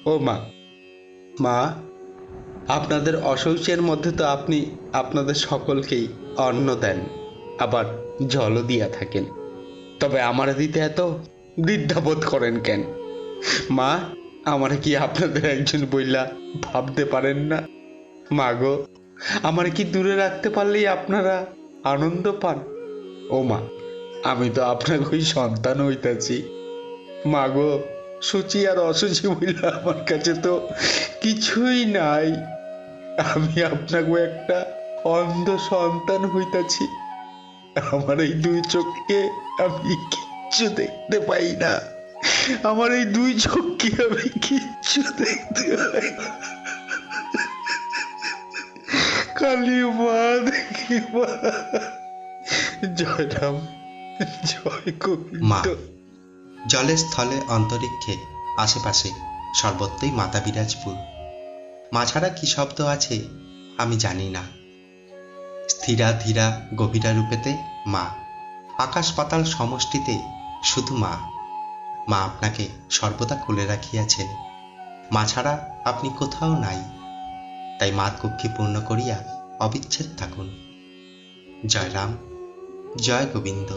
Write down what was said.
ও মা, মা, আপনাদের অশৌচের মধ্যে তো আপনি আপনাদের সকলকেই অন্ন দেন, আবার জলও দিয়া থাকেন। তবে আমারে দিতে এত দ্বিধাবোধ করেন কেন? মা, আমারে কি আপনাদের একজন বইলা ভাবতে পারেন না? মা গো, আমারে কি দূরে রাখতে পারলেই আপনারা আনন্দ পান? ও মা, আমি তো আপনাকেই সন্তান হইতাছি। মা গো, সূচি আর অসুচি বইলা আমার কাছে তো কিছুই নাই। আমি আপনাকে একটা অন্ধ সন্তান হইতাছি। আমার এই দুই চোখকে আমি কিচ্ছু দেখতে পাই না। আমার এই দুই চোখকে আমি কিচ্ছু দেখতে পাই না। খালি মা দেখি মা। জয় রাম, জয় মা। গোবিন্দ। জলে স্থলে অন্তরিক্ষে আশেপাশে সর্বত্রই মাতা বিরাজপুর। মা ছাড়া কি শব্দ আছে আমি জানি না। স্থিরা ধীরা গভীরা রূপেতে মা, আকাশ পাতাল সমষ্টিতে শুধু মা। মা আপনাকে সর্বদা কোলে রাখিয়াছেন। মা ছাড়া আপনি কোথাও নাই। তাই মার কক্ষে পূর্ণ করিয়া অবিচ্ছেদ থাকুন। জয় রাম, জয় গোবিন্দ।